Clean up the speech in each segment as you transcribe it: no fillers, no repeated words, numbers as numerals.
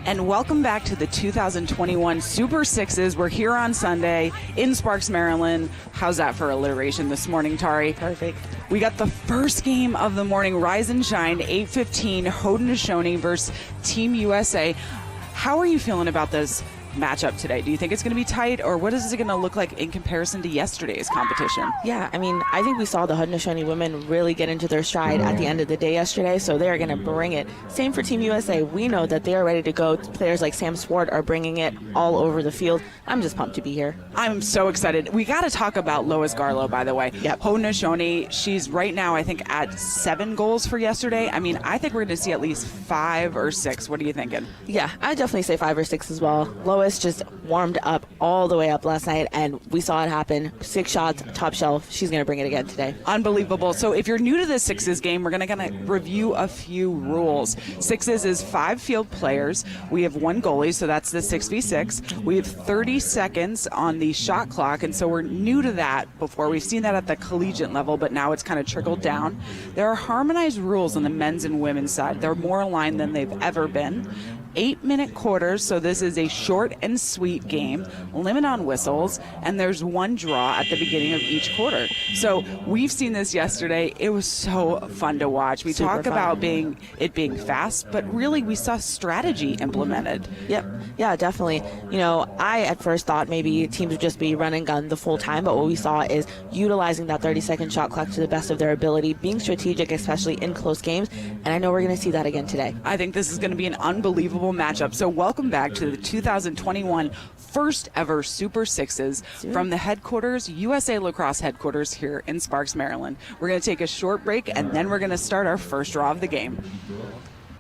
And welcome back to the 2021 Super Sixes. We're here on Sunday in Sparks, Maryland. How's that for alliteration this morning, Tari? Perfect. We got the first game of the morning, Rise and Shine, 8:15, Haudenosaunee versus Team USA. How are you feeling about this matchup today? Do you think it's going to be tight, or what is it going to look like in comparison to yesterday's competition? Yeah, I mean, I think we saw the Haudenosaunee women really get into their stride at the end of the day yesterday, so they are going to bring it. Same for Team USA. We know that they are ready to go. Players like Sam Swart are bringing it all over the field. I'm just pumped to be here. I'm so excited. We got to talk about Lois Garlow, by the way. Yep. Haudenosaunee, she's right now, I think, at 7 goals for yesterday. I mean, I think we're going to see at least 5 or 6. What are you thinking? Yeah, I definitely say 5 or 6 as well. Lois just warmed up all the way up last night, and we saw it happen. 6 shots, top shelf. She's going to bring it again today. Unbelievable. So if you're new to the Sixes game, we're going to review a few rules. Sixes is 5 field players. We have 1 goalie, so that's the 6v6. We have 30 seconds on the shot clock, and so we're new to that before. We've seen that at the collegiate level, but now it's kind of trickled down. There are harmonized rules on the men's and women's side. They're more aligned than they've ever been. 8-minute quarters, so this is a short and sweet game, limit on whistles, and there's 1 draw at the beginning of each quarter. So we've seen this yesterday. It was so fun to watch. We talk about it being fast, but really we saw strategy implemented. Yep. Yeah, definitely. You know, I at first thought maybe teams would just be run and gun the full time, but what we saw is utilizing that 30-second shot clock to the best of their ability, being strategic, especially in close games, and I know we're going to see that again today. I think this is going to be an unbelievable matchup. So welcome back to the 2021 first ever Super Sixes from the headquarters, USA Lacrosse headquarters here in Sparks, Maryland. We're going to take a short break, and then we're going to start our first draw of the game.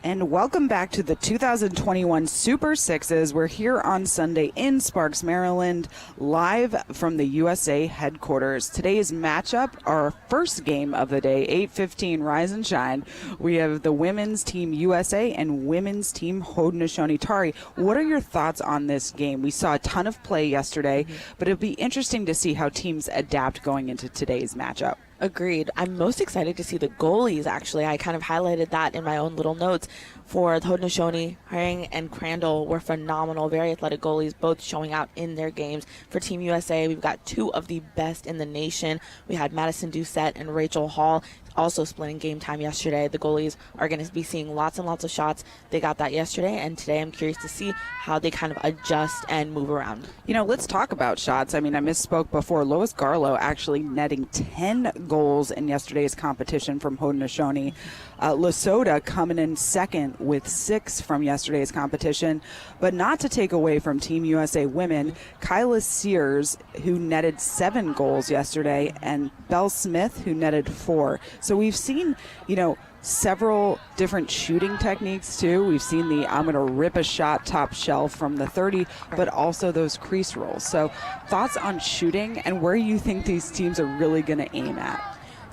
And welcome back to the 2021 Super Sixes. We're here on Sunday in Sparks, Maryland, live from the USA headquarters. Today's matchup, our first game of the day, 8:15, Rise and Shine. We have the women's team USA and women's team Haudenosaunee. Tari, what are your thoughts on this game? We saw a ton of play yesterday, but it'll be interesting to see how teams adapt going into today's matchup. Agreed. I'm most excited to see the goalies, actually. I kind of highlighted that in my own little notes. For the Haudenosaunee, Herring and Crandall were phenomenal, very athletic goalies, both showing out in their games. For Team USA, we've got 2 of the best in the nation. We had Madison Doucette and Rachel Hall also splitting game time yesterday. The goalies are going to be seeing lots and lots of shots. They got that yesterday, and today I'm curious to see how they kind of adjust and move around. You know, let's talk about shots. I mean, I misspoke before. Lois Garlow actually netting 10 goals in yesterday's competition from Haudenosaunee. Lesota coming in second with 6 from yesterday's competition. But not to take away from Team USA women, Kyla Sears, who netted 7 goals yesterday, and Belle Smith, who netted 4. So we've seen, you know, several different shooting techniques too. We've seen the I'm going to rip a shot top shelf from the 30, but also those crease rolls. So thoughts on shooting and where you think these teams are really going to aim at?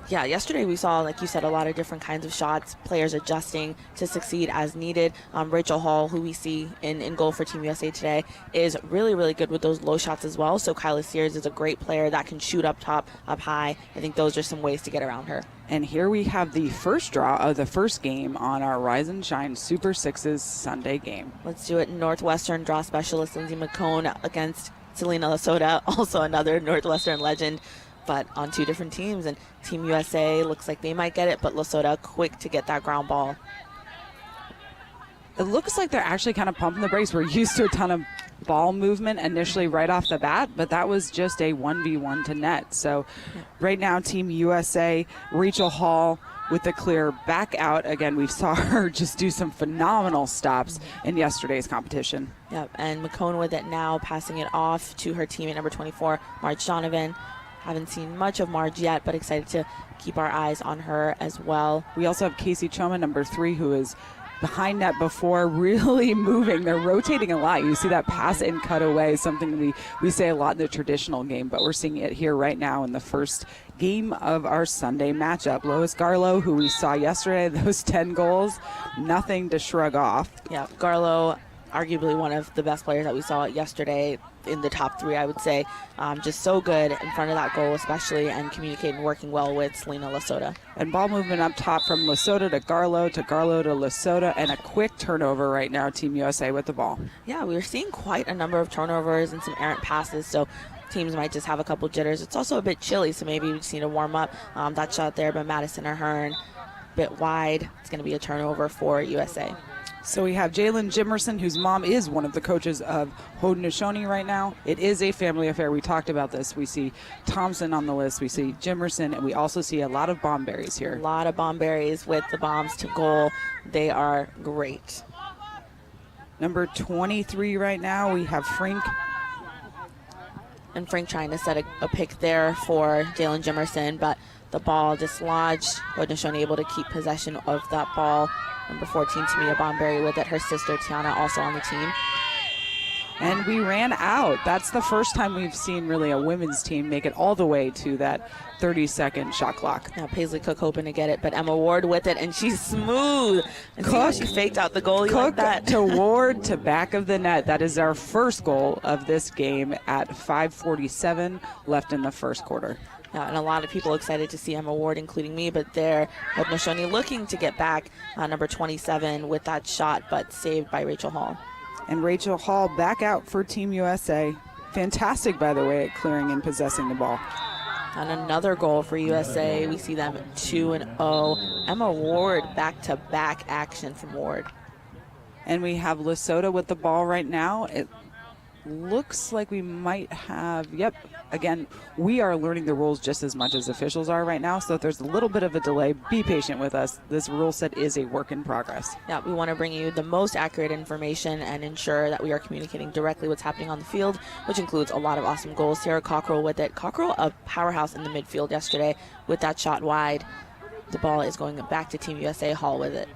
Yeah, yesterday we saw, like you said, a lot of different kinds of shots, players adjusting to succeed as needed. Rachel Hall, who we see in goal for Team USA today, is really, really good with those low shots as well. So Kyla Sears is a great player that can shoot up top, up high. I think those are some ways to get around her. And here we have the first draw of the first game on our Rise and Shine Super Sixes Sunday game. Let's do it. Northwestern draw specialist Lindsay McCone against Selena Lesota, also another Northwestern legend, but on 2 different teams. And Team USA looks like they might get it, but Lesota quick to get that ground ball. It looks like they're actually kind of pumping the brakes. We're used to a ton of ball movement initially right off the bat, but that was just a 1v1 to net. So right now, Team USA, Rachel Hall with the clear back out. Again, we saw her just do some phenomenal stops in yesterday's competition. Yep, and McCone with it now, passing it off to her teammate number 24, Marge Donovan. Haven't seen much of Marge yet, but excited to keep our eyes on her as well. We also have Casey Choma, number 3, who is behind net before, really moving. They're rotating a lot. You see that pass and cut away, something we say a lot in the traditional game, but we're seeing it here right now in the first game of our Sunday matchup. Lois Garlow, who we saw yesterday, those 10 goals, nothing to shrug off. Yeah, Garlow arguably one of the best players that we saw yesterday, in the top 3, I would say. Just so good in front of that goal especially, and communicating, working well with Selena Lasota. And ball movement up top from Lasota to Garlow to Lasota, and a quick turnover right now, Team USA with the ball. Yeah, we were seeing quite a number of turnovers and some errant passes, so teams might just have a couple jitters. It's also a bit chilly, so maybe we just need to warm up. That shot there by Madison Ahern, a bit wide. It's going to be a turnover for USA. So we have Jalen Jimerson, whose mom is one of the coaches of Haudenosaunee right now. It is a family affair. We talked about this. We see Thompson on the list. We see Jimerson, and we also see a lot of Bomberries here. A lot of Bomberries with the bombs to goal. They are great. Number 23 right now, we have Frank. And Frank trying to set a pick there for Jalen Jimerson, but the ball dislodged. Haudenosaunee able to keep possession of that ball. Number 14, Tamia Bomberry with it. Her sister, Tiana, also on the team. And we ran out. That's the first time we've seen really a women's team make it all the way to that 30-second shot clock. Now Paisley Cook hoping to get it, but Emma Ward with it, and she's smooth. And see how she faked out the goalie like that. To Ward to back of the net. That is our first goal of this game at 5:47 left in the first quarter. Yeah, and a lot of people excited to see Emma Ward, including me, but there, Haudenosaunee looking to get back number 27 with that shot, but saved by Rachel Hall. And Rachel Hall back out for Team USA. Fantastic, by the way, at clearing and possessing the ball. And another goal for USA. We see them 2-0. Emma Ward back-to-back action from Ward. And we have Lasota with the ball right now. It looks like we might have, yep, again, we are learning the rules just as much as officials are right now, so if there's a little bit of a delay, be patient with us. This rule set is a work in progress. Yeah, we want to bring you the most accurate information and ensure that we are communicating directly what's happening on the field, which includes a lot of awesome goals. Sarah Cockrell with it. Cockrell, a powerhouse in the midfield yesterday with that shot wide. The ball is going back to Team USA. Hall with it.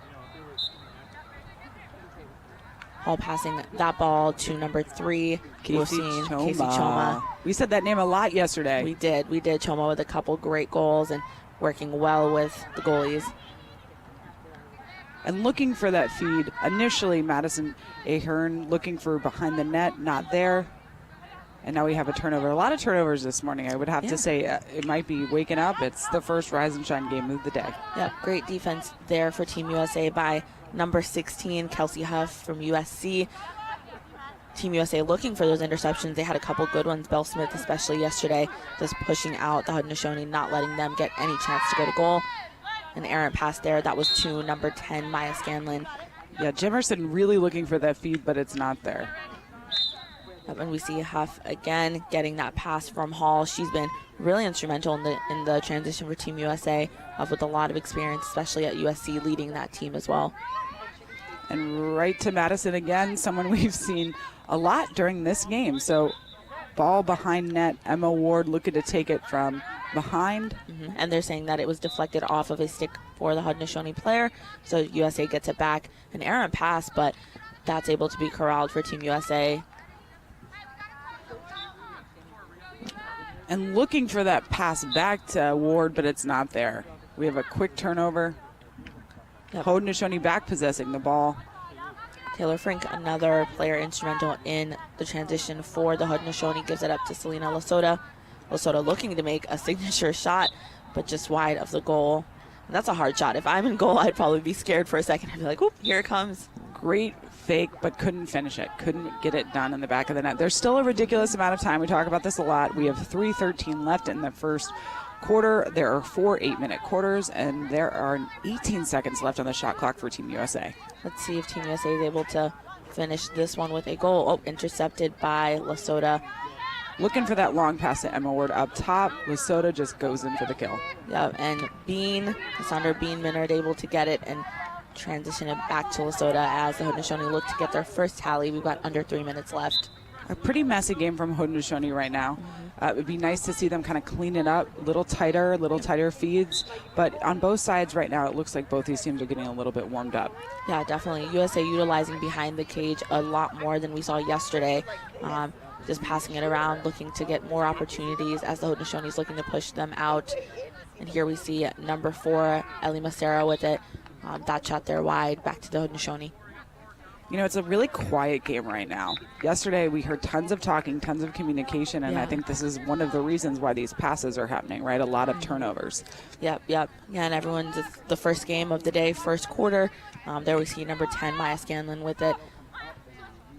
Hall passing that ball to number 3, Casey Choma. We said that name a lot yesterday. We did. Choma with a couple great goals and working well with the goalies. And looking for that feed. Initially, Madison Ahern looking for behind the net, not there. And now we have a turnover. A lot of turnovers this morning. I would have to say it might be waking up. It's the first Rise and Shine game of the day. Yep, great defense there for Team USA by number 16, Kelsey Huff from USC. Team USA looking for those interceptions. They had a couple good ones. Belle Smith, especially yesterday, just pushing out the Haudenosaunee, not letting them get any chance to go to goal. An errant pass there. That was to number 10, Maya Scanlon. Yeah, Jimerson really looking for that feed, but it's not there. And we see Huff again getting that pass from Hall. She's been really instrumental in the transition for Team USA, with a lot of experience, especially at USC, leading that team as well. And right to Madison again, someone we've seen a lot during this game. So ball behind net, Emma Ward looking to take it from behind. And they're saying that it was deflected off of a stick for the Haudenosaunee player, so USA gets it back. An errant pass, but that's able to be corralled for Team USA. And looking for that pass back to Ward, but it's not there. We have a quick turnover. Haudenosaunee back possessing the ball. Taylor Frink, another player instrumental in the transition for the Haudenosaunee, gives it up to Selena Lasota. Lasota looking to make a signature shot, but just wide of the goal. And that's a hard shot. If I'm in goal, I'd probably be scared for a second. I'd be like, "Oop, here it comes." Great fake, but couldn't finish it. Couldn't get it done in the back of the net. There's still a ridiculous amount of time. We talk about this a lot. We have 3:13 left in the first quarter. There are 4 8-minute quarters, and there are 18 seconds left on the shot clock for Team USA. Let's see if Team USA is able to finish this one with a goal. Oh, intercepted by Lasota. Looking for that long pass to Emma Ward up top. Lasota just goes in for the kill. Yeah, and Cassandra Bean Minard able to get it and transition it back to Lasota as the Haudenosaunee look to get their first tally. We've got under 3 minutes left. A pretty messy game from Haudenosaunee right now. It would be nice to see them kind of clean it up, little tighter feeds. But on both sides right now, it looks like both these teams are getting a little bit warmed up. Yeah, definitely. USA utilizing behind the cage a lot more than we saw yesterday. Just passing it around, looking to get more opportunities as the Haudenosaunee is looking to push them out. And here we see number 4, Ellie Macera with it. That shot there wide, back to the Haudenosaunee. You know, it's a really quiet game right now. Yesterday, we heard tons of talking, tons of communication, and I think this is one of the reasons why these passes are happening, right? A lot of turnovers. Yep. Yeah, and everyone's it's the first game of the day, first quarter. There we see number 10, Maya Scanlon, with it.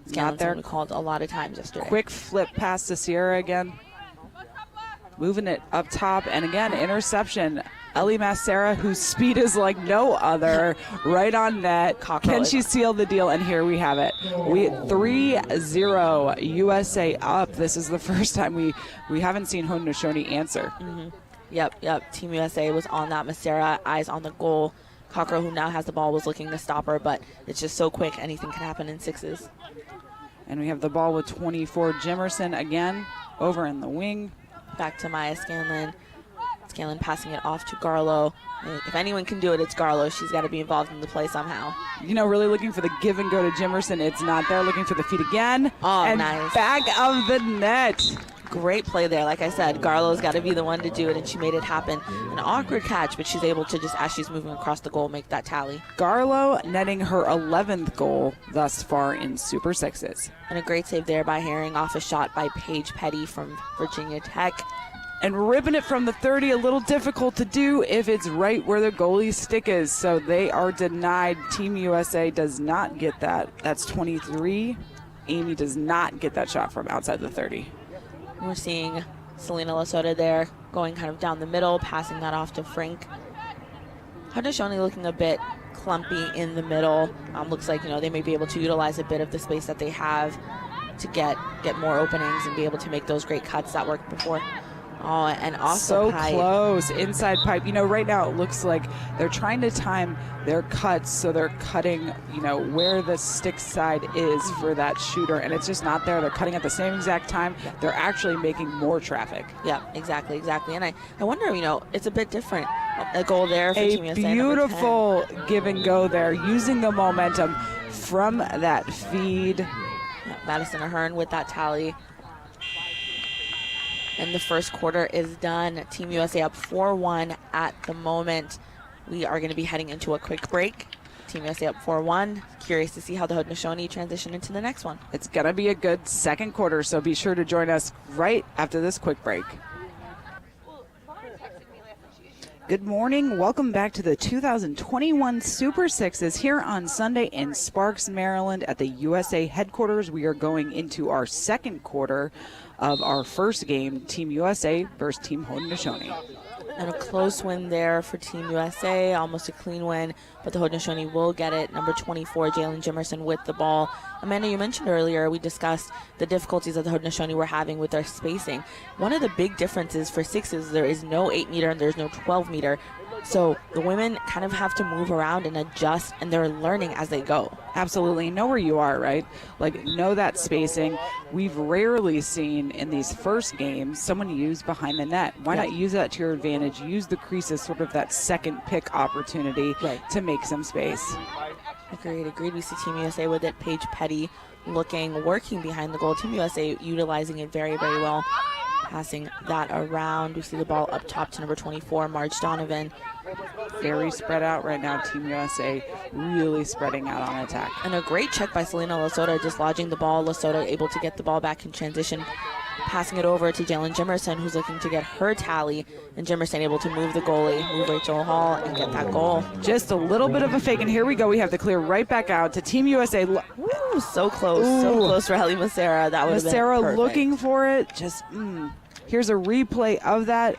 Scanlon's been called a lot of times yesterday. Quick flip pass to Sierra again. Moving it up top, and again, interception. Ellie Massera, whose speed is like no other, right on net. Can she seal the deal? And here we have it. We 3-0 USA up. This is the first time we haven't seen Haudenosaunee answer. Yep. Team USA was on that. Massera, eyes on the goal. Cockrell, who now has the ball, was looking to stop her, but it's just so quick. Anything can happen in sixes. And we have the ball with 24, Jimerson again, over in the wing. Back to Maya Scanlon. Scanlon passing it off to Garlow. If anyone can do it, it's Garlow. She's got to be involved in the play somehow. You know, really looking for the give and go to Jimerson. It's not there. Looking for the feet again. Oh, and nice. Back of the net. Great play there. Like I said, Garlow's got to be the one to do it, and she made it happen. An awkward catch, but she's able to just, as she's moving across the goal, make that tally. Garlow netting her 11th goal thus far in Super Sixes. And a great save there by Herring off a shot by Paige Petty from Virginia Tech. And ripping it from the 30, a little difficult to do if it's right where the goalie's stick is. So they are denied. Team USA does not get that. That's 23. Amy does not get that shot from outside the 30. We're seeing Selena Lasota there going kind of down the middle, passing that off to Frank. Haudenosaunee looking a bit clumpy in the middle. Looks like, they may be able to utilize a bit of the space that they have to get more openings and be able to make those great cuts that worked before. Oh, and also so close, inside pipe. Right now it looks like they're trying to time their cuts, so they're cutting, where the stick side is for that shooter, and it's just not there. They're cutting at the same exact time. They're actually making more traffic. Yeah, exactly. And I wonder, it's a bit different. A goal there for Team USA. A beautiful give and go there, using the momentum from that feed. Yeah, Madison Ahern with that tally. And the first quarter is done. Team USA up 4-1 at the moment. We are going to be heading into a quick break. Team USA up 4-1. Curious to see how the Haudenosaunee transition into the next one. It's going to be a good second quarter, so be sure to join us right after this quick break. Good morning. Welcome back to the 2021 Super Sixes here on Sunday in Sparks, Maryland at the USA headquarters. We are going into our second quarter of our first game, Team USA versus Team Haudenosaunee. And a close win there for Team USA, almost a clean win, but the Haudenosaunee will get it. Number 24, Jalen Jimerson with the ball. Amanda, you mentioned earlier, we discussed the difficulties that the Haudenosaunee were having with their spacing. One of the big differences for sixes, there is no 8-meter and there's no 12-meter. So the women kind of have to move around and adjust, and they're learning as they go. Absolutely. Know where you are, right? Know that spacing. We've rarely seen in these first games someone use behind the net. Why not use that to your advantage? Use the crease as sort of that second pick opportunity to make some space. Agreed. We see Team USA with it. Paige Petty working behind the goal. Team USA utilizing it very, very well. Passing that around. We see the ball up top to number 24, Marge Donovan. Very spread out right now. Team USA really spreading out on attack. And a great check by Selena Lasota, dislodging the ball. Lasota able to get the ball back in transition. Passing it over to Jalen Jimerson, who's looking to get her tally. And Jimerson able to move the goalie, move Rachel Hall, and get that goal. Just a little bit of a fake, and here we go. We have to clear right back out to Team USA. Ooh, so close. So close for Ellie Massera. That would have been perfect. Looking for it. Here's a replay of that.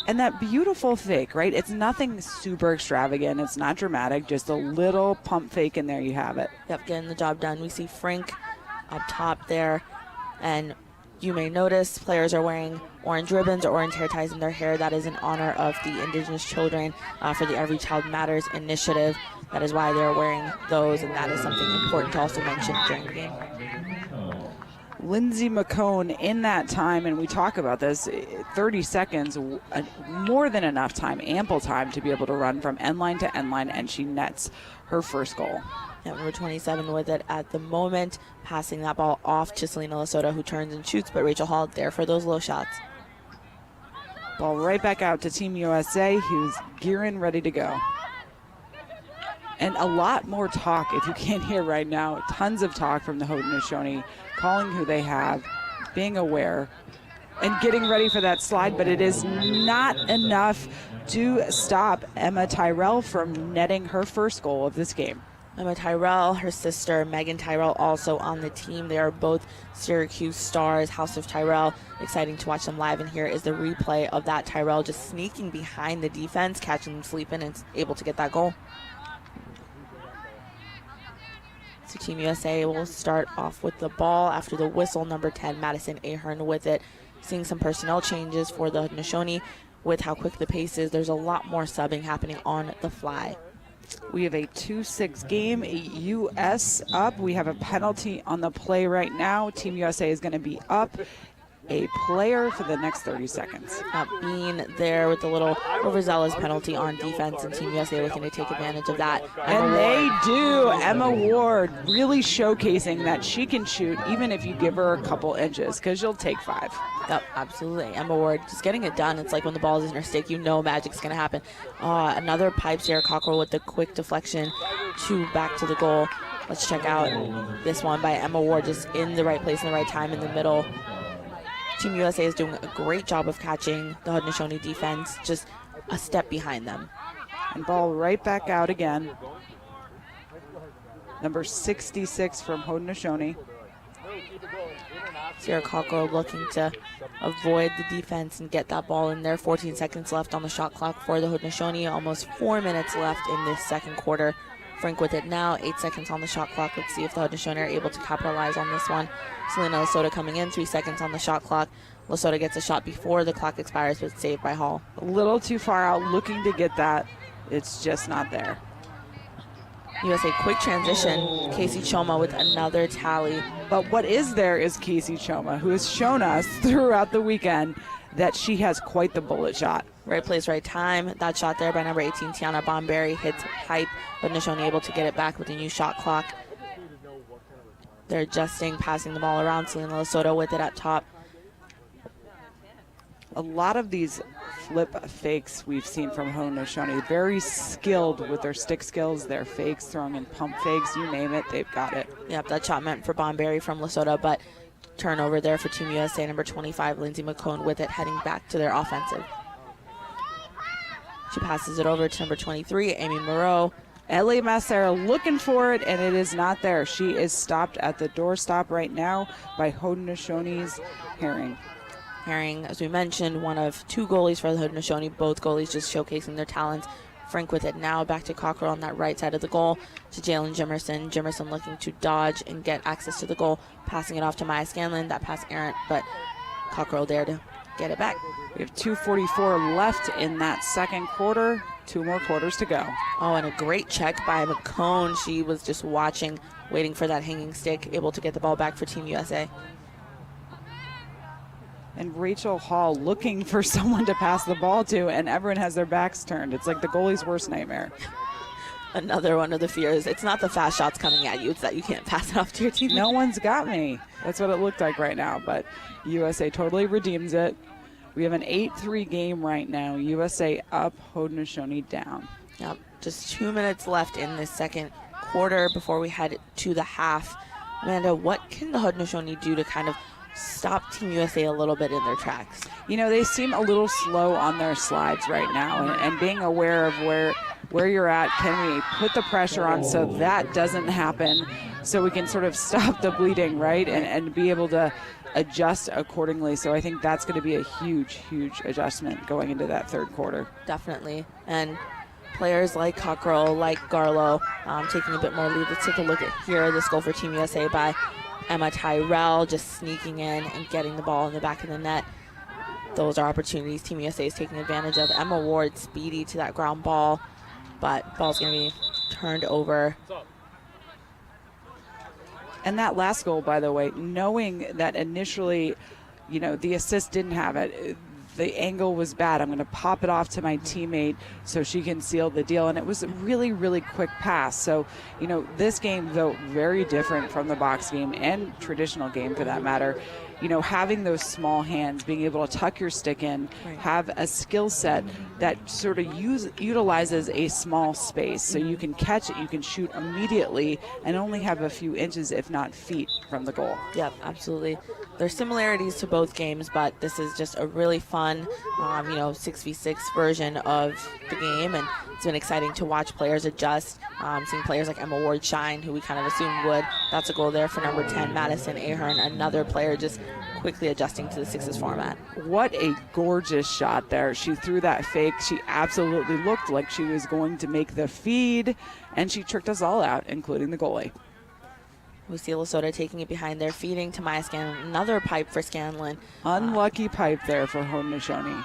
And that beautiful fake, right? It's nothing super extravagant. It's not dramatic. Just a little pump fake, and there you have it. Yep, getting the job done. We see Frank up top there. And you may notice players are wearing orange ribbons or orange hair ties in their hair. That is in honor of the Indigenous children for the Every Child Matters initiative. That is why they're wearing those, and that is something important to also mention during the game. Lindsay McCone in that time, and we talk about this, 30 seconds, more than enough time, ample time to be able to run from end line to end line, and she nets her first goal. Yeah, number 27 with it at the moment, passing that ball off to Selena Lasota, who turns and shoots, but Rachel Hall there for those low shots. Ball right back out to Team USA, who's gearing ready to go. And a lot more talk, if you can't hear right now, tons of talk from the Haudenosaunee, calling who they have, being aware, and getting ready for that slide, but it is not enough to stop Emma Tyrell from netting her first goal of this game. Emma Tyrell, her sister Megan Tyrell, also on the team. They are both Syracuse stars, House of Tyrell. Exciting to watch them live, and here is the replay of that. Tyrell just sneaking behind the defense, catching them sleeping, and able to get that goal. So Team USA will start off with the ball after the whistle. Number 10, Madison Ahern with it. Seeing some personnel changes for the Haudenosaunee with how quick the pace is. There's a lot more subbing happening on the fly. We have a 2-6 game, U.S. up. We have a penalty on the play right now. Team USA is going to be up a player for the next 30 seconds. Being there with the little overzealous penalty on defense, and Team USA looking to take advantage of that. And they do. Emma Ward really showcasing that she can shoot even if you give her a couple inches, because she'll take 5. Yep, absolutely. Emma Ward just getting it done. It's like when the ball is in her stick, you know magic's going to happen. Another pipe, Sarah Cockrell with the quick deflection back to the goal. Let's check out this one by Emma Ward, just in the right place in the right time in the middle. Team USA is doing a great job of catching the Haudenosaunee defense, just a step behind them. And ball right back out again. Number 66 from Haudenosaunee. Sarah Cockrell looking to avoid the defense and get that ball in there. 14 seconds left on the shot clock for the Haudenosaunee. Almost 4 minutes left in this second quarter. Frank with it now, 8 seconds on the shot clock. Let's see if the Haudenosaunee are able to capitalize on this one. Selena Lesota coming in, 3 seconds on the shot clock. Lesota gets a shot before the clock expires, but saved by Hall. A little too far out, looking to get that. It's just not there. USA quick transition. Casey Choma with another tally. But what is there is Casey Choma, who has shown us throughout the weekend that she has quite the bullet shot. Right place, right time. That shot there by number 18, Tiana Bomberry, hits pipe, but Haudenosaunee able to get it back with a new shot clock. They're adjusting, passing the ball around. Selena Lesota with it at top. A lot of these flip fakes we've seen from Haudenosaunee, very skilled with their stick skills, their fakes, throwing in pump fakes, you name it, they've got it. Yep, that shot meant for Bomberry from Lesota, but turnover there for Team USA. Number 25, Lindsay McCone with it, heading back to their offensive. She passes it over to number 23, Amy Moreau. Ellie Massera looking for it, and it is not there. She is stopped at the doorstop right now by Haudenosaunee's Herring. Herring, as we mentioned, one of 2 goalies for the Haudenosaunee, both goalies just showcasing their talents. Frank with it now, back to Cockrell on that right side of the goal to Jalen Jimerson. Jimerson looking to dodge and get access to the goal, passing it off to Maya Scanlon. That pass errant, but Cockrell there to get it back. We have 2:44 left in that second quarter. 2 more quarters to go. Oh, and a great check by McCone. She was just watching, waiting for that hanging stick, able to get the ball back for Team USA. And Rachel Hall looking for someone to pass the ball to, and everyone has their backs turned. It's like the goalie's worst nightmare. Another one of the fears. It's not the fast shots coming at you, it's that you can't pass it off to your team. No one's got me. That's what it looked like right now, but USA totally redeems it. We have an 8-3 game right now. USA up, Haudenosaunee down. Yep, just 2 minutes left in this second quarter before we head to the half. Amanda, what can the Haudenosaunee do to kind of stop Team USA a little bit in their tracks? You know, they seem a little slow on their slides right now, and being aware of where you're at, can we put the pressure on so that doesn't happen, so we can sort of stop the bleeding, right, and be able to adjust accordingly. So I think that's going to be a huge, huge adjustment going into that third quarter. Definitely. And players like Cockrell, like Garlow, taking a bit more lead. Let's take a look at here, this goal for Team USA by Emma Tyrell, just sneaking in and getting the ball in the back of the net. Those are opportunities Team USA is taking advantage of. Emma Ward speedy to that ground ball, but ball's going to be turned over. And that last goal, by the way, knowing that initially, you know, the assist didn't have it, the angle was bad. I'm going to pop it off to my teammate so she can seal the deal. And it was a really, really quick pass. So, this game, though, very different from the box game and traditional game for that matter. Having those small hands, being able to tuck your stick in, have a skill set that sort of utilizes a small space. So you can catch it, you can shoot immediately, and only have a few inches, if not feet, from the goal. Yep, absolutely. There's similarities to both games, but this is just a really fun, 6v6 version of the game, and it's been exciting to watch players adjust. Seeing players like Emma Ward shine, who we kind of assumed would. That's a goal there for number 10, Madison Ahern, another player just quickly adjusting to the sixes format. What a gorgeous shot there. She threw that fake. She absolutely looked like she was going to make the feed, and she tricked us all out, including the goalie. We see Lesotho taking it behind there, feeding to Maya Scanlon. Another pipe for Scanlon. Unlucky pipe there for Haudenosaunee.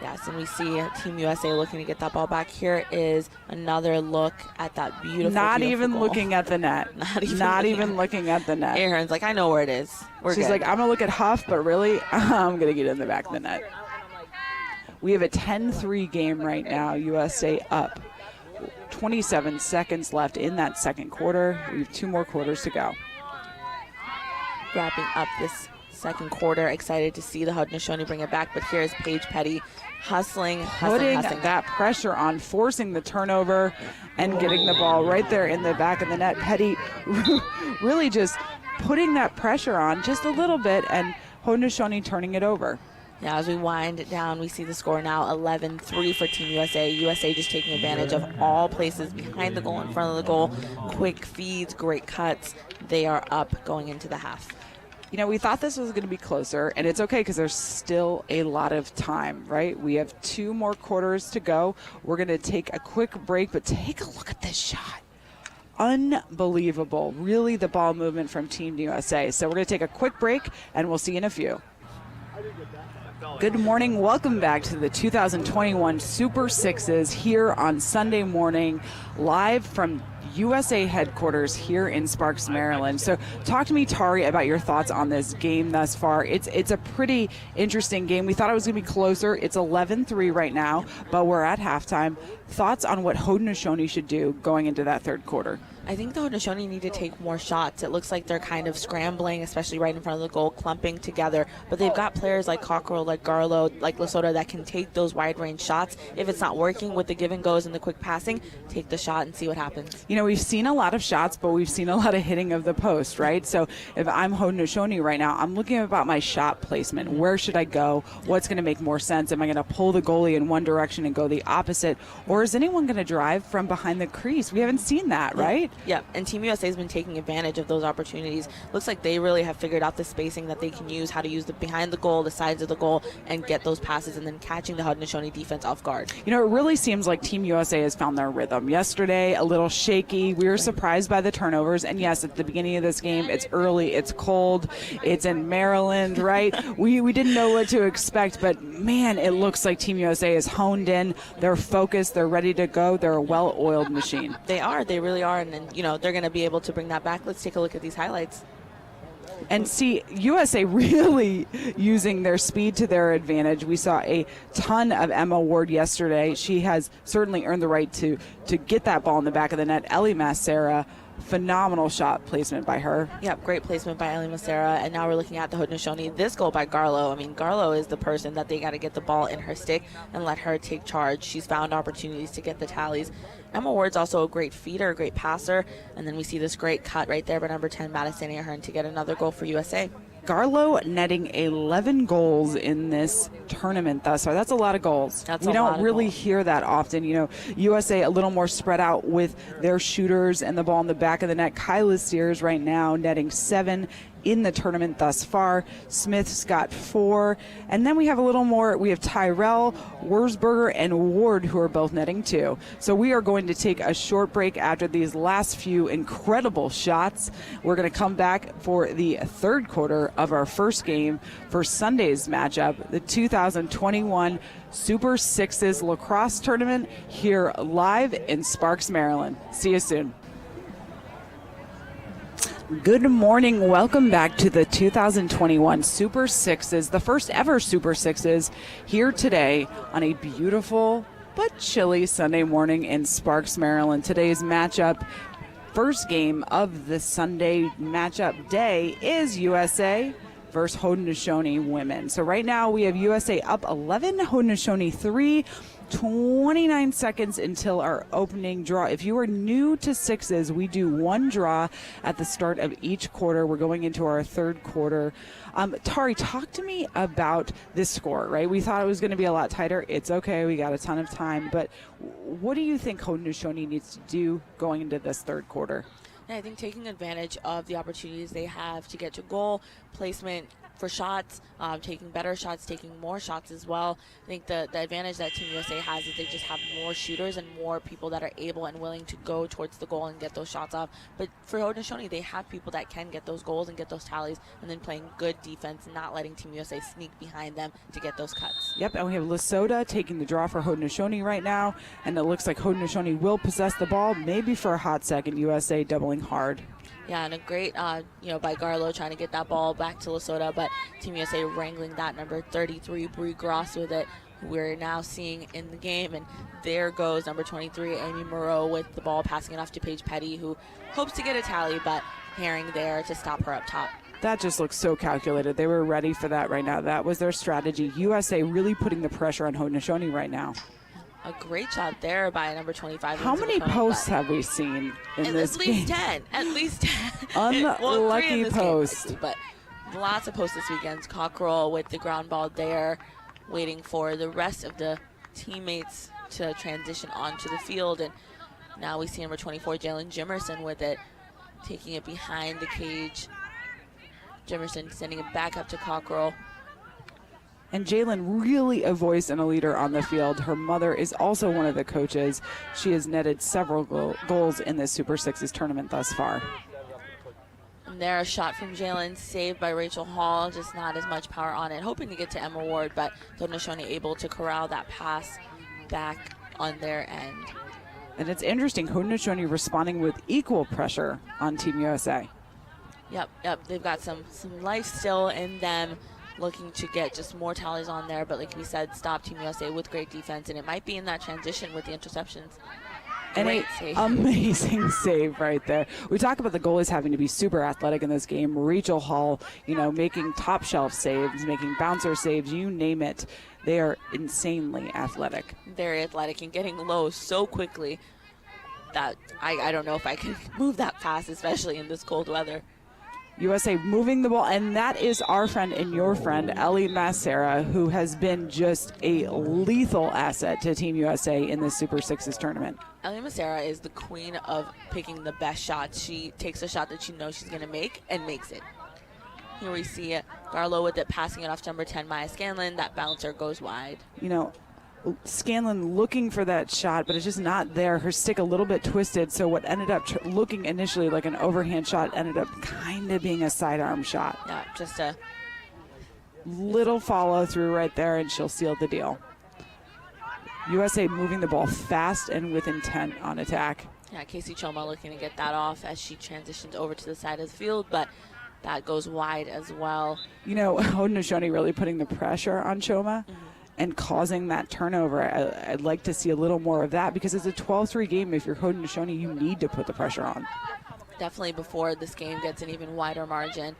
Yes, and we see Team USA looking to get that ball back. Here is another look at that beautiful, Not beautiful even goal. looking at the net. Not even looking at the net. Ahern's like, I know where it is. She's good. like, I'm going to look at Huff, but really, I'm going to get in the back of the net. We have a 10-3 game right now. USA up. 27 seconds left in that second quarter. We have 2 more quarters to go. Wrapping up this second quarter. Excited to see the Haudenosaunee bring it back, but here's Paige Petty hustling. Putting that pressure on, forcing the turnover and getting the ball right there in the back of the net. Petty really just putting that pressure on just a little bit, and Haudenosaunee turning it over. Now as we wind it down, we see the score now 11-3 for Team USA. USA just taking advantage of all places behind the goal, in front of the goal. Quick feeds, great cuts. They are up going into the half. We thought this was going to be closer, and it's okay because there's still a lot of time, right? We have 2 more quarters to go. We're going to take a quick break, but take a look at this shot. Unbelievable. Really the ball movement from Team USA. So we're going to take a quick break, and we'll see you in a few. Good morning. Welcome back to the 2021 Super Sixes here on Sunday morning, live from USA headquarters here in Sparks, Maryland. So talk to me, Tari, about your thoughts on this game thus far. It's a pretty interesting game. We thought it was going to be closer. It's 11-3 right now, but we're at halftime. Thoughts on what Haudenosaunee should do going into that third quarter? I think the Haudenosaunee need to take more shots. It looks like they're kind of scrambling, especially right in front of the goal, clumping together. But they've got players like Cockrell, like Garlow, like Lesotho that can take those wide-range shots. If it's not working with the give and goes and the quick passing, take the shot and see what happens. We've seen a lot of shots, but we've seen a lot of hitting of the post, right? So if I'm Haudenosaunee right now, I'm looking about my shot placement. Where should I go? What's going to make more sense? Am I going to pull the goalie in one direction and go the opposite? Or is anyone going to drive from behind the crease? We haven't seen that, right? Yeah, and Team USA has been taking advantage of those opportunities. Looks like they really have figured out the spacing that they can use, how to use the behind the goal, the sides of the goal, and get those passes, and then catching the Haudenosaunee defense off guard. It really seems like Team USA has found their rhythm. Yesterday, a little shaky. We were surprised by the turnovers, and yes, at the beginning of this game, it's early, it's cold, it's in Maryland, right? we didn't know what to expect, but man, it looks like Team USA is honed in. They're focused. They're ready to go. They're a well-oiled machine. They are. They really are, and then, they're going to be able to bring that back. Let's take a look at these highlights. And see, USA really using their speed to their advantage. We saw a ton of Emma Ward yesterday. She has certainly earned the right to get that ball in the back of the net. Ellie Massera, phenomenal shot placement by her. Yep, great placement by Ellie Massera. And now we're looking at the Haudenosaunee. This goal by Garlow. I mean, Garlow is the person that they got to get the ball in her stick and let her take charge. She's found opportunities to get the tallies. Emma Ward's also a great feeder, a great passer. And then we see this great cut right there by number 10, Madison Ahern, to get another goal for USA. Garlow netting 11 goals in this tournament thus far. That's a lot of goals. We don't really hear that often. USA a little more spread out with their shooters and the ball in the back of the net. Kyla Sears right now netting 7 in the tournament thus far. Smith's got 4. And then we have a little more. We have Tyrell, Wurzberger, and Ward, who are both netting 2. So we are going to take a short break after these last few incredible shots. We're going to come back for the third quarter of our first game for Sunday's matchup, the 2021 Super Sixes Lacrosse Tournament here live in Sparks, Maryland. See you soon. Good morning. Welcome back to the 2021 Super Sixes, the first ever Super Sixes, here today on a beautiful but chilly Sunday morning in Sparks, Maryland. Today's matchup, first game of the Sunday matchup day, is USA versus Haudenosaunee women. So right now we have USA up 11, Haudenosaunee 3. 29 seconds until our opening draw. If you are new to sixes, we do one draw at the start of each quarter. We're going into our third quarter. Tari, talk to me about this score, right? We thought it was going to be a lot tighter. It's okay. We got a ton of time. But what do you think Haudenosaunee needs to do going into this third quarter? Yeah, I think taking advantage of the opportunities they have to get to goal, placement for shots, taking better shots, taking more shots as well. I think the advantage that Team USA has is they just have more shooters and more people that are able and willing to go towards the goal and get those shots off. But for Haudenosaunee, they have people that can get those goals and get those tallies, and then playing good defense and not letting Team USA sneak behind them to get those cuts. Yep, and we have Lesotho taking the draw for Haudenosaunee right now, and it looks like Haudenosaunee will possess the ball, maybe for a hot second. USA doubling hard. Yeah, and a great, by Garlow trying to get that ball back to Lesotho, but Team USA wrangling that number 33, Brie Gross, with it. We're now seeing in the game, and there goes number 23, Amy Moreau, with the ball, passing it off to Paige Petty, who hopes to get a tally, but Herring there to stop her up top. That just looks so calculated. They were ready for that right now. That was their strategy. USA really putting the pressure on Haudenosaunee right now. A great shot there by number 25. How many posts have we seen in this game? At least 10. Unlucky post. But lots of posts this weekend. Cockrell with the ground ball there, waiting for the rest of the teammates to transition onto the field. And now we see number 24, Jalen Jimerson, with it, taking it behind the cage. Jimerson sending it back up to Cockrell. And Jalen, really a voice and a leader on the field. Her mother is also one of the coaches. She has netted several goals in this Super Sixes tournament thus far. And there, a shot from Jalen, saved by Rachel Hall, just not as much power on it. Hoping to get to Emma Ward, but Haudenosaunee able to corral that pass back on their end. And it's interesting, Haudenosaunee responding with equal pressure on Team USA. Yep, they've got some life still in them, looking to get just more tallies on there, but like we said, stop Team USA with great defense, and it might be in that transition with the interceptions. And an amazing save right there. We talk about the goalies having to be super athletic in this game. Rachel Hall, making top shelf saves, making bouncer saves, you name it. They are insanely athletic. Very athletic and getting low so quickly that I don't know if I can move that fast, especially in this cold weather. USA moving the ball, and that is our friend and your friend, Ellie Massera, who has been just a lethal asset to Team USA in this Super Sixes tournament. Ellie Massera is the queen of picking the best shots. She takes a shot that she knows she's going to make and makes it. Here we see Garlow with it, passing it off to number 10, Maya Scanlon. That bouncer goes wide. Scanlon looking for that shot, but it's just not there. Her stick a little bit twisted, so what ended up looking initially like an overhand shot ended up kind of being a sidearm shot. Yeah, just a little follow through right there, and she'll seal the deal. USA moving the ball fast and with intent on attack. Yeah, Casey Choma looking to get that off as she transitions over to the side of the field, but that goes wide as well. Haudenosaunee really putting the pressure on Choma. Mm-hmm. And causing that turnover. I'd like to see a little more of that, because it's a 12-3 game. If you're Haudenosaunee, you need to put the pressure on. Definitely before this game gets an even wider margin.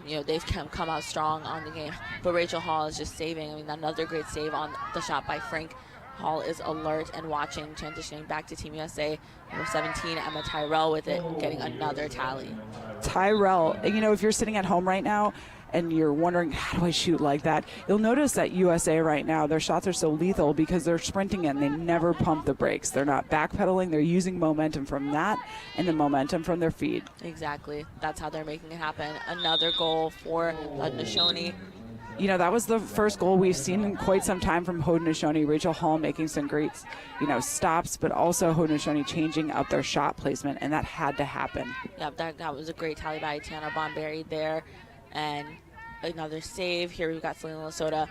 They've come out strong on the game. But Rachel Hall is just saving. Another great save on the shot by Frank. Hall is alert and watching, transitioning back to Team USA. Number 17, Emma Tyrell, with it, getting another tally. Tyrell, if you're sitting at home right now, and you're wondering, how do I shoot like that? You'll notice that USA right now, their shots are so lethal because they're sprinting in. They never pump the brakes. They're not backpedaling. They're using momentum from that and the momentum from their feet. Exactly. That's how they're making it happen. Another goal for Haudenosaunee. That was the first goal we've seen in quite some time from Haudenosaunee. Rachel Hall making some great, stops, but also Haudenosaunee changing up their shot placement, and that had to happen. Yeah, that was a great tally by Tiana Bonberry there. And another save. Here we've got Selena Lesotho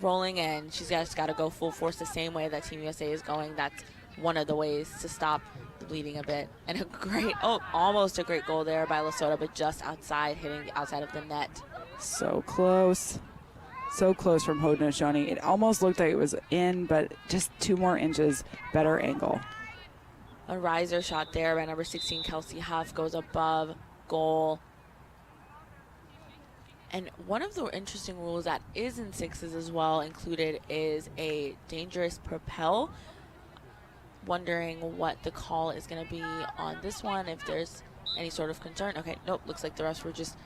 rolling, and she's just got to go full force the same way that Team USA is going. That's one of the ways to stop bleeding a bit. And a great, almost a great goal there by Lesotho, but just outside, hitting the outside of the net. So close. So close from Haudenosaunee. It almost looked like it was in, but just 2 more inches better angle. A riser shot there by number 16, Kelsey Huff, goes above goal. And one of the interesting rules that is in sixes as well included is a dangerous propel. Wondering what the call is going to be on this one, if there's any sort of concern. Okay, nope, looks like the refs were just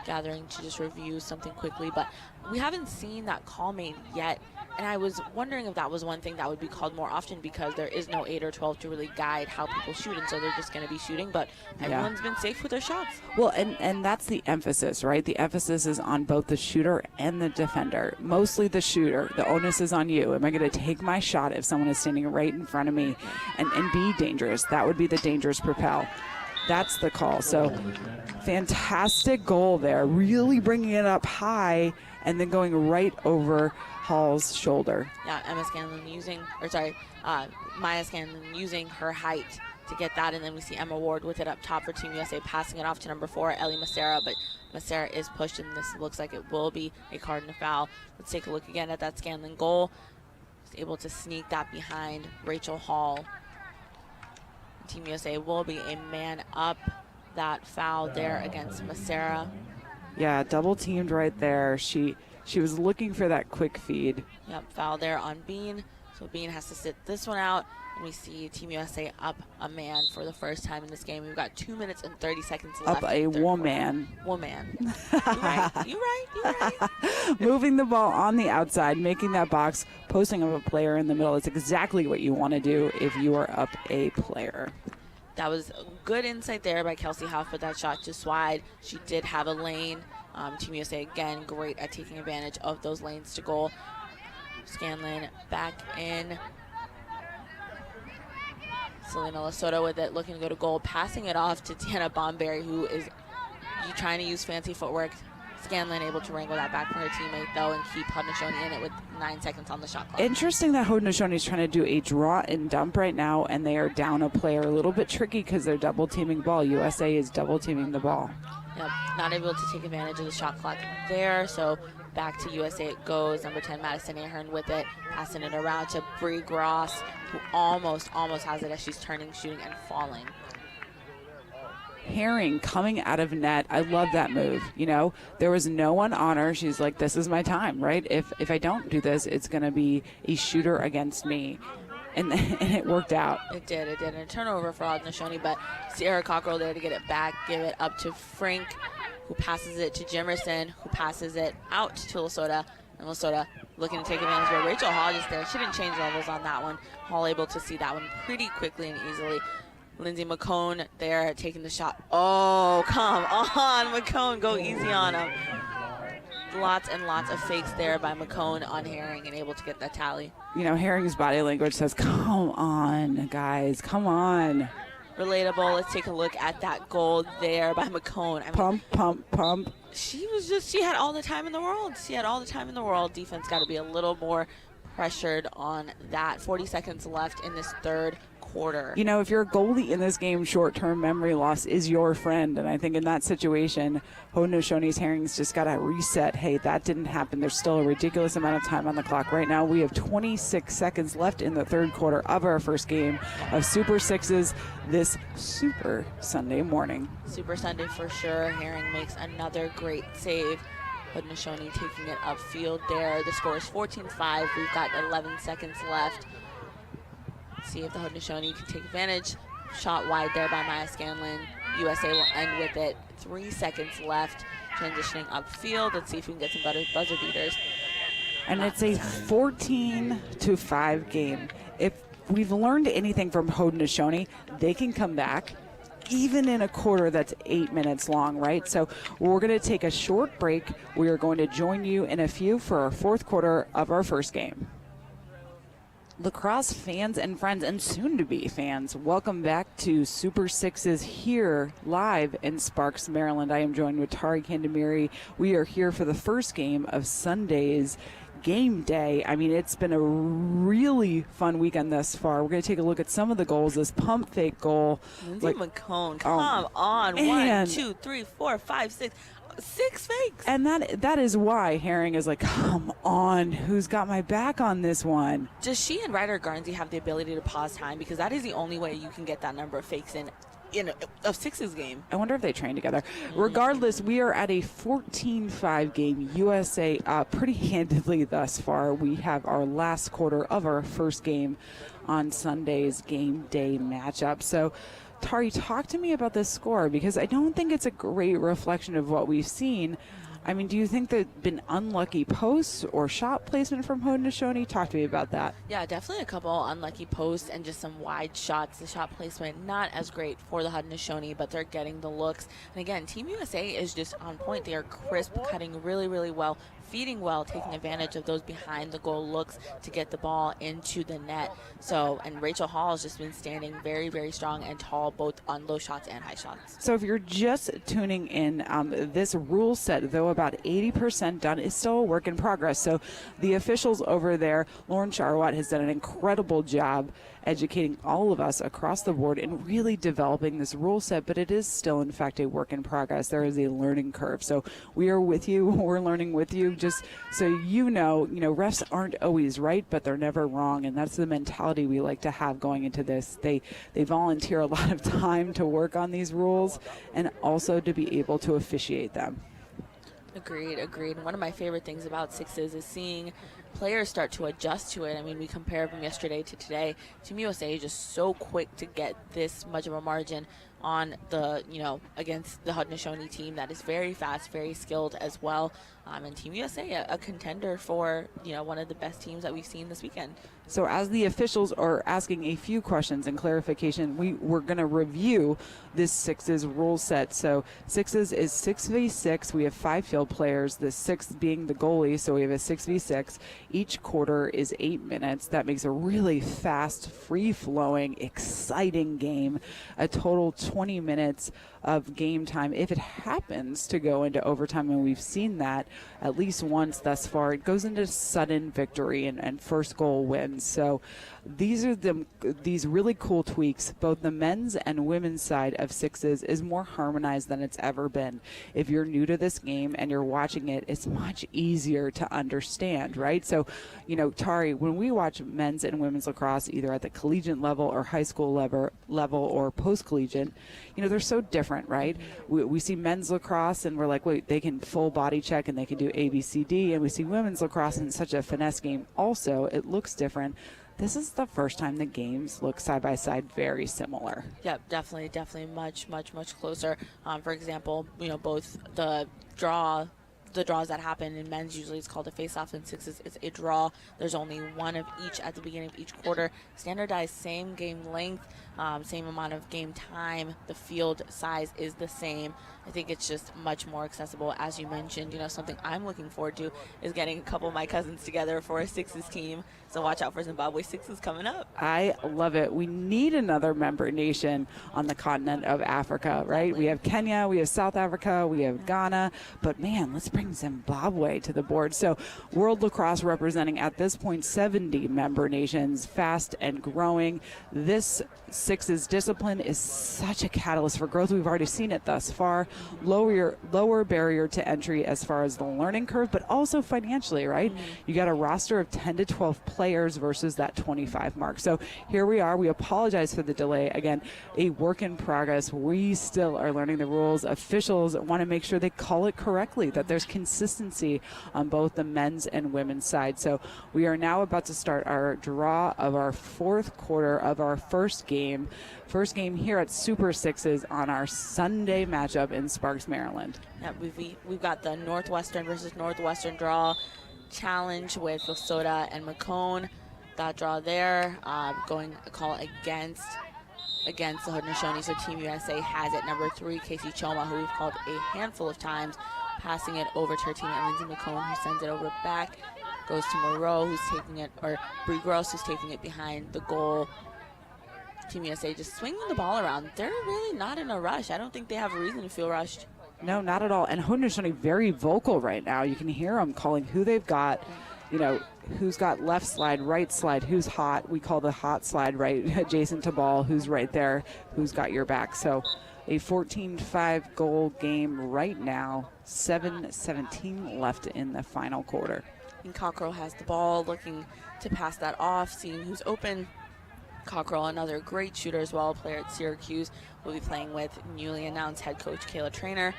gathering to just review something quickly, but we haven't seen that call made yet. And I was wondering if that was one thing that would be called more often, because there is no 8 or 12 to really guide how people shoot, and so they're just going to be shooting, but everyone's been safe with their shots. Well, and that's the emphasis, right? The emphasis is on both the shooter and the defender. Mostly the shooter. The onus is on you. Am I going to take my shot if someone is standing right in front of me and be dangerous? That would be the dangerous propel. That's the call. So fantastic goal there, really bringing it up high and then going right over Hall's shoulder. Yeah, Maya Scanlon using her height to get that, and then we see Emma Ward with it up top for Team USA, passing it off to number 4, Ellie Macera, but Macera is pushed, and this looks like it will be a card and a foul. Let's take a look again at that Scanlon goal. She's able to sneak that behind Rachel Hall. Team USA will be a man up. That foul there against Macera. Yeah, double teamed right there. She was looking for that quick feed. Yep, foul there on Bean. So Bean has to sit this one out. And we see Team USA up a man for the first time in this game. We've got 2 minutes and 30 seconds left. Up a woman. Woman. You're right. Moving the ball on the outside, making that box, posting up a player in the middle. It's exactly what you want to do if you are up a player. That was good insight there by Kelsey Huff, but that shot just wide. She did have a lane. Team USA, again, great at taking advantage of those lanes to goal. Scanlon back in. Selena Lesotho with it, looking to go to goal, passing it off to Tiana Bomberry, who is trying to use fancy footwork. Scanlon able to wrangle that back for her teammate, though, and keep Haudenosaunee in it with 9 seconds on the shot clock. Interesting that Haudenosaunee is trying to do a draw and dump right now, and they are down a player. A little bit tricky because they're double teaming ball. USA is double teaming the ball. Yep, not able to take advantage of the shot clock there, so back to USA it goes. Number 10, Madison Ahern with it, passing it around to Bree Gross, who almost has it as she's turning, shooting, and falling. Herring coming out of net. I love that move. You know, there was no one on her. She's like, this is my time, right? If I don't do this, it's going to be a shooter against me. And it worked out. It did. And a turnover for Haudenosaunee, but Sierra Cockrell there to get it back, give it up to Frank, who passes it to Jimerson, who passes it out to Lesotho. And Lesotho looking to take advantage of Rachel Hall just there. She didn't change levels on that one. Hall able to see that one pretty quickly and easily. Lindsay McCone there taking the shot. Oh, come on, McCone, go easy on him. Lots and lots of fakes there by McCone on Herring and able to get that tally. You know, Herring's body language says, come on, guys, come on. Relatable. Let's take a look at that goal there by McCone. I mean, Pump. She had all the time in the world. Defense got to be a little more pressured on that. 40 seconds left in this third quarter. You know, if you're a goalie in this game, short-term memory loss is your friend. And I think in that situation, Haudenosaunee's Herring's just got to reset. Hey, that didn't happen. There's still a ridiculous amount of time on the clock. Right now, we have 26 seconds left in the third quarter of our first game of Super Sixes this Super Sunday morning. Super Sunday for sure. Herring makes another great save. Haudenosaunee taking it upfield there. The score is 14-5. We've got 11 seconds left. See if the Haudenosaunee can take advantage. Shot wide there by Maya Scanlon. USA will end with it. 3 seconds left. Transitioning upfield. Let's see if we can get some better buzzer beaters. And it's a 14-5 game. If we've learned anything from Haudenosaunee, they can come back even in a quarter that's 8 minutes long, right? So we're going to take a short break. We are going to join you in a few for our fourth quarter of our first game. Lacrosse fans and friends and soon-to-be fans, welcome back to Super Sixes here live in Sparks, Maryland. I am joined with Tari Kandemiri. We are here for the first game of Sunday's game day. I mean, it's been a really fun weekend thus far. We're going to take a look at some of the goals. This pump fake goal. Lindsay McCone, come on. Man. 1, 2, 3, 4, 5, 6. 6 fakes. And that is why Herring is like, come on, who's got my back on this one? Does she and Ryder Garnsey have the ability to pause time? Because that is the only way you can get that number of fakes in a sixes game. I wonder if they train together. Regardless, we are at a 14-5 game. USA up pretty handedly thus far. We have our last quarter of our first game on Sunday's game day matchup. So, Tari, talk to me about this score, because I don't think it's a great reflection of what we've seen. I mean, do you think there have been unlucky posts or shot placement from Haudenosaunee? Talk to me about that. Yeah, definitely a couple unlucky posts and just some wide shots. The shot placement not as great for the Haudenosaunee, but they're getting the looks. And again, Team USA is just on point. They are crisp, cutting really, really well, feeding well, taking advantage of those behind the goal looks to get the ball into the net. So, and Rachel Hall has just been standing very, very strong and tall, both on low shots and high shots. So if you're just tuning in, this rule set, though about 80% done, is still a work in progress. So the officials over there, Lauren Charwatt, has done an incredible job educating all of us across the board and really developing this rule set, but it is still, in fact, a work in progress. There is a learning curve. So we are with you. We're learning with you. Just so you know, refs aren't always right, but they're never wrong, and that's the mentality we like to have going into this. They volunteer a lot of time to work on these rules and also to be able to officiate them. Agreed. One of my favorite things about sixes is seeing players start to adjust to it. I mean, we compared from yesterday to today. Team USA is just so quick to get this much of a margin on the, against the Haudenosaunee team that is very fast, very skilled as well. And Team USA, a contender for, one of the best teams that we've seen this weekend. So as the officials are asking a few questions and clarification, we're going to review this sixes rule set. So sixes is 6v6. We have 5 field players, the 6th being the goalie, so we have a 6v6. Each quarter is 8 minutes. That makes a really fast, free-flowing, exciting game. A total 20 minutes of game time if it happens to go into overtime, and we've seen that at least once thus far. It goes into sudden victory and first goal wins. So these are these really cool tweaks. Both the men's and women's side of sixes is more harmonized than it's ever been. If you're new to this game and you're watching it, it's much easier to understand, right? So, Tari, when we watch men's and women's lacrosse, either at the collegiate level or high school level or post-collegiate, they're so different, right? We see men's lacrosse and we're like, wait, they can full body check and they can do A, B, C, D. And we see women's lacrosse in such a finesse game also. It looks different. This is the first time the games look side by side very similar. Yep, definitely much, much, much closer. For example, both the draws that happen in men's, usually it's called a face-off. In sixes, it's a draw. There's only one of each at the beginning of each quarter. Standardized, same game length, same amount of game time. The field size is the same. I think it's just much more accessible. As you mentioned, something I'm looking forward to is getting a couple of my cousins together for a sixes team. So watch out for Zimbabwe sixes coming up. I love it. We need another member nation on the continent of Africa, right? Exactly. We have Kenya, we have South Africa, we have Ghana, but man, let's bring Zimbabwe to the board. So World Lacrosse representing at this point 70 member nations, fast and growing. This sixes discipline is such a catalyst for growth. We've already seen it thus far. Lower barrier to entry as far as the learning curve, but also financially, right? You got a roster of 10 to 12 players versus that 25 mark. So here we are. We apologize for the delay. Again, a work in progress. We still are learning the rules. Officials want to make sure they call it correctly, that there's consistency on both the men's and women's side. So we are now about to start our draw of our 4th quarter of our first game. First game here at Super Sixes on our Sunday matchup in Sparks, Maryland. Yeah, we've got the Northwestern versus Northwestern draw challenge with Soda and McCone. That draw there, going a call against the Haudenosaunee. So Team USA has it. Number 3, Casey Choma, who we've called a handful of times, passing it over to her team, and Lindsay McCone, who sends it over back, goes to Moreau, who's taking it, or Brie Gross, who's taking it behind the goal. Team USA just swinging the ball around. They're really not in a rush. I don't think they have a reason to feel rushed. No, not at all. And Haudenosaunee very vocal right now. You can hear them calling who they've got who's got left slide, right slide, who's hot. We call the hot slide right adjacent to ball, who's right there, who's got your back. So a 14-5 goal game right now, 7:17 left in the final quarter. And Cockrell has the ball, looking to pass that off, seeing who's open. Cockrell, another great shooter as well, player at Syracuse, will be playing with newly announced head coach Kayla Trainer.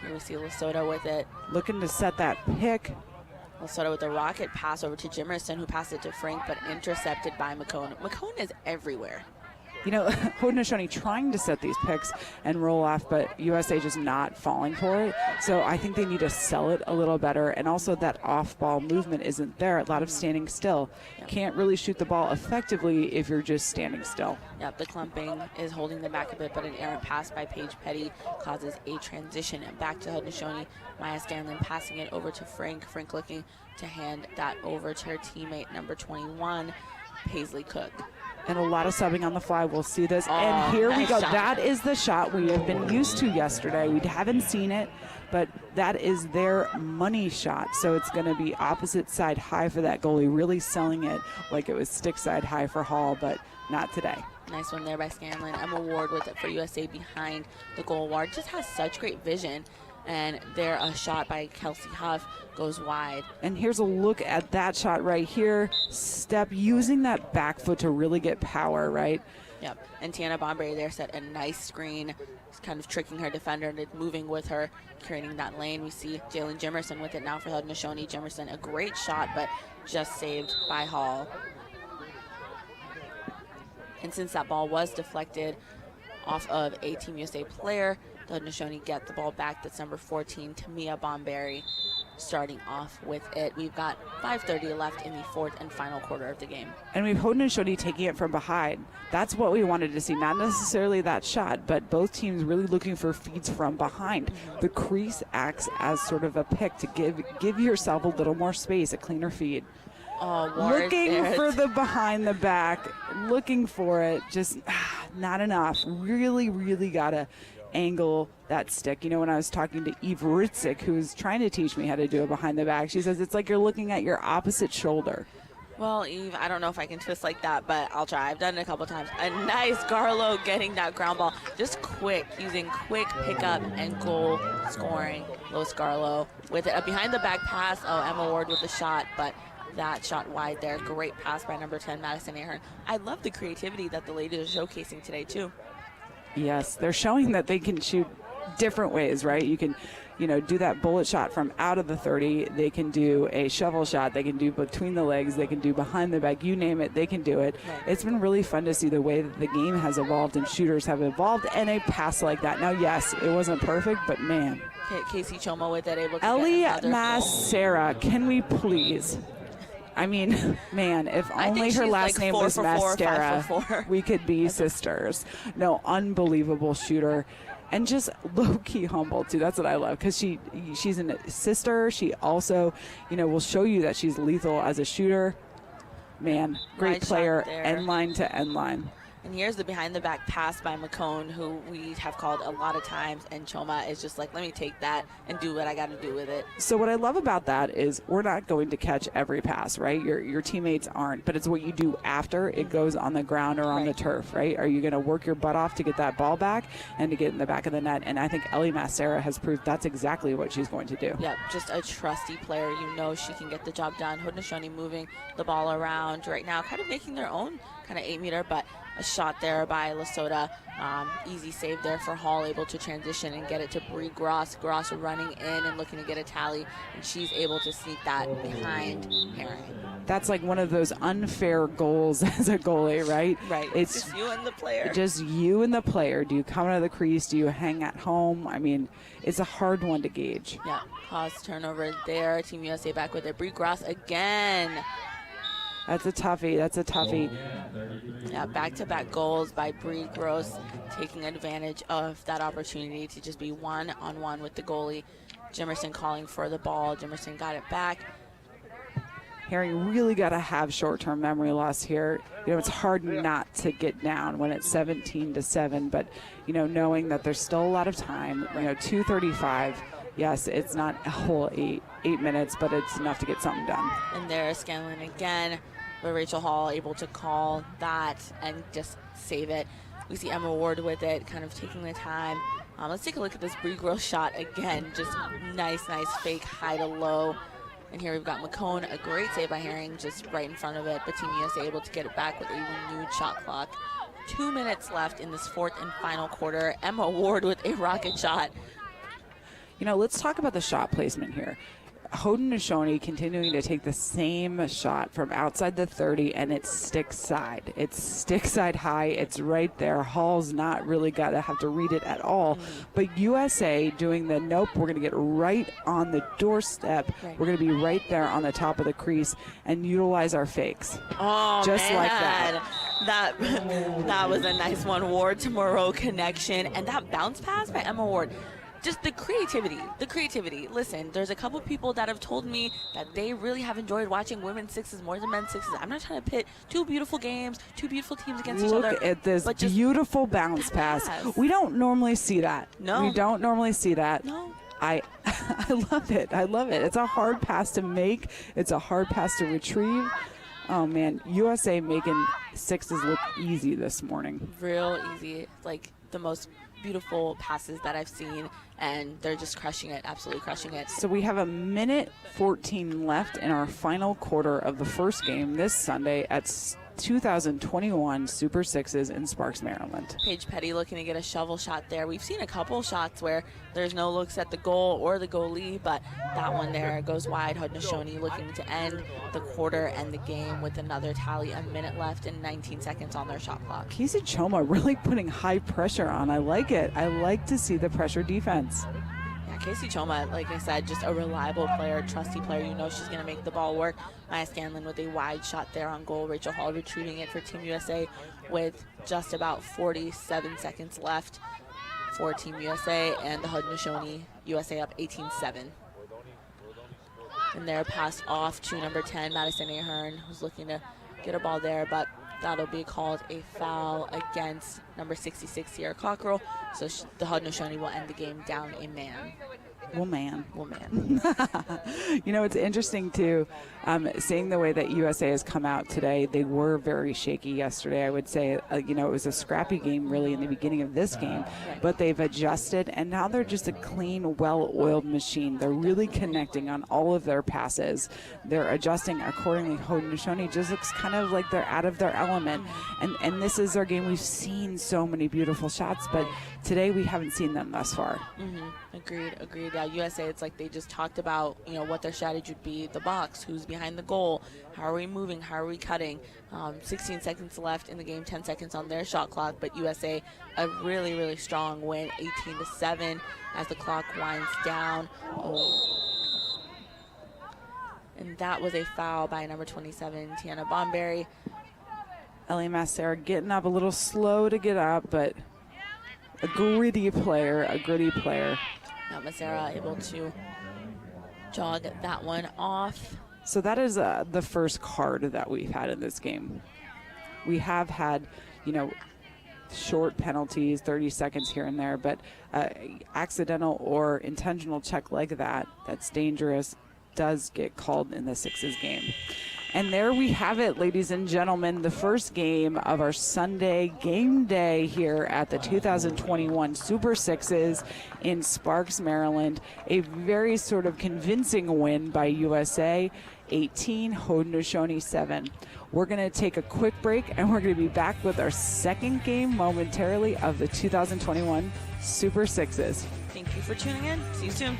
Here we see Lesotho with it. Looking to set that pick. Lesotho with the rocket pass over to Jimerson, who passed it to Frank, but intercepted by McCone. McCone is everywhere. Haudenosaunee trying to set these picks and roll off, but USA just not falling for it. So I think they need to sell it a little better. And also that off-ball movement isn't there. A lot of standing still. Yep. Can't really shoot the ball effectively if you're just standing still. Yep, the clumping is holding them back a bit, but an errant pass by Paige Petty causes a transition. And back to Haudenosaunee. Maya Scanlon passing it over to Frank. Frank looking to hand that over to her teammate, number 21, Paisley Cook. And a lot of subbing on the fly. We'll see this. And here we go. Shot. That is the shot we have been used to yesterday. We haven't seen it, but that is their money shot. So it's going to be opposite side high for that goalie, really selling it like it was stick side high for Hall, but not today. Nice one there by Scanlon. Emma Ward with it for USA behind the goal. Ward just has such great vision. And there, a shot by Kelsey Huff goes wide. And here's a look at that shot right here. Step, using that back foot to really get power, right? Yep. And Tiana Bomberry there set a nice screen, kind of tricking her defender and moving with her, creating that lane. We see Jalen Jimerson with it now for Haudenosaunee. Jimerson, a great shot, but just saved by Hall. And since that ball was deflected off of a Team USA player, the Haudenosaunee get the ball back. That's number 14, Tamia Bomberry, starting off with it. We've got 5:30 left in the fourth and final quarter of the game. And we've Haudenosaunee taking it from behind. That's what we wanted to see. Not necessarily that shot, but both teams really looking for feeds from behind. The crease acts as sort of a pick to give yourself a little more space, a cleaner feed. Oh, Ward looking there. for the behind the back, looking for it, just not enough. Really got to angle that stick. When I was talking to Eve Ritzik, who's trying to teach me how to do it behind the back, she says it's like you're looking at your opposite shoulder. Well, Eve, I don't know if I can twist like that, but I'll try. I've done it a couple times. A nice Garlow getting that ground ball. Just quick, using quick pickup and goal scoring. Lois Garlow with it. A behind the back pass. Oh, Emma Ward with the shot, but that shot wide there. Great pass by number 10, Madison Ahern. I love the creativity that the ladies are showcasing today, too. Yes, they're showing that they can shoot different ways, right? You can, do that bullet shot from out of the 30. They can do a shovel shot. They can do between the legs. They can do behind the back. You name it, they can do it. Right. It's been really fun to see the way that the game has evolved and shooters have evolved, and a pass like that. Now, yes, it wasn't perfect, but man. Casey Choma with it, able to Ellie get another Massera, can we please? I mean, man, if only her last name was Mascara, we could be sisters. No, unbelievable shooter. And just low-key humble, too. That's what I love, because she's a sister. She also, will show you that she's lethal as a shooter. Man, great Nice player, shot there. end line to end line. And here's the behind-the-back pass by McCone, who we have called a lot of times, and Choma is just like, let me take that and do what I got to do with it. So what I love about that is we're not going to catch every pass, right? Your teammates aren't, but it's what you do after it goes on the ground or on the turf, right? Are you going to work your butt off to get that ball back and to get in the back of the net? And I think Ellie Massera has proved that's exactly what she's going to do. Yep, just a trusty player. She can get the job done. Haudenosaunee moving the ball around right now, kind of making their own kind of 8-meter, but a shot there by Lesotho. Easy save there for Hall, able to transition and get it to Bree Gross. Gross running in and looking to get a tally, and she's able to sneak that behind Herring. That's like one of those unfair goals as a goalie, right? Right. It's just you and the player. Just you and the player. Do you come out of the crease? Do you hang at home? I mean, it's a hard one to gauge. Yeah, cause turnover there. Team USA back with it. Bree Gross again. That's a toughie. Yeah, back-to-back goals by Bree Gross, taking advantage of that opportunity to just be one-on-one with the goalie. Jimerson calling for the ball. Jimerson got it back. Herring really got to have short-term memory loss here. It's hard not to get down when it's 17-7, but, knowing that there's still a lot of time, 2:35 yes, it's not a whole eight minutes, but it's enough to get something done. And there's Scanlon again, but Rachel Hall able to call that and just save it. We see Emma Ward with it, kind of taking the time. Let's take a look at this Brie Gross shot again. Just nice fake high to low. And here we've got McCone, a great save by Herring, just right in front of it. But Team USA able to get it back with a renewed shot clock. 2 minutes left in this fourth and final quarter. Emma Ward with a rocket shot. You know, let's talk about the shot placement here. Haudenosaunee continuing to take the same shot from outside the 30, and it's stick side. It's stick side high. It's right there. Hall's not really got to have to read it at all. But USA doing the nope, we're going to get right on the doorstep. Right. We're going to be right there on the top of the crease and utilize our fakes. Oh, just man. like that. That was a nice one. Ward to Moreau connection. And that bounce pass by Emma Ward. Just the creativity. Listen, there's a couple people that have told me that they really have enjoyed watching women's sixes more than men's sixes. I'm not trying to pit two beautiful games, two beautiful teams against each other. Look at this beautiful bounce pass. We don't normally see that. No. We don't normally see that. No. I love it. I love it. It's a hard pass to make. It's a hard pass to retrieve. Oh, man. USA making sixes look easy this morning. Real easy. Like the most beautiful passes that I've seen, and they're just crushing it, absolutely crushing it. So we have a minute 14 left in our final quarter of the first game this Sunday at 2021 Super Sixes in Sparks, Maryland. Paige Petty looking to get a shovel shot there. We've seen a couple shots where there's no looks at the goal or the goalie, but that one there goes wide. Haudenosaunee looking to end the quarter and the game with another tally. A minute left and 19 seconds on their shot clock. Casey Choma really putting high pressure on. I like it. I like to see the pressure defense. Yeah, Casey Choma, like I said, just a reliable player, trusty player. You know she's going to make the ball work. Maya Scanlon with a wide shot there on goal. Rachel Hall retrieving it for Team USA with just about 47 seconds left for Team USA, and the Haudenosaunee USA up 18-7. And they're passed off to number 10, Madison Ahern, who's looking to get a ball there, but that'll be called a foul against number 66, Sierra Cockrell. So the Haudenosaunee will end the game down a man. Well, man. You know, it's interesting, too, seeing the way that USA has come out today. They were very shaky yesterday, I would say. It was a scrappy game, really, in the beginning of this game. But they've adjusted, and now they're just a clean, well-oiled machine. They're really connecting on all of their passes. They're adjusting accordingly. Haudenosaunee just looks kind of like they're out of their element. And this is their game. We've seen so many beautiful shots, but today we haven't seen them thus far. Agreed. Yeah, USA, it's like they just talked about, what their strategy would be. The box, who's behind the goal, how are we moving, how are we cutting. 16 seconds left in the game, 10 seconds on their shot clock, but USA, a really, really strong win, 18-7 as the clock winds down. And that was a foul by number 27, Tiana Bonberry. Ellie Massera getting up a little slow to get up, but a gritty player. Now Massera able to jog that one off. So that is the first card that we've had in this game. We have had, short penalties, 30 seconds here and there, but accidental or intentional check like that's dangerous, does get called in the sixes game. And there we have it, ladies and gentlemen, the first game of our Sunday game day here at the 2021 Super Sixes in Sparks, Maryland. A very sort of convincing win by USA, 18, Haudenosaunee 7. We're going to take a quick break, and we're going to be back with our second game momentarily of the 2021 Super Sixes. Thank you for tuning in. See you soon.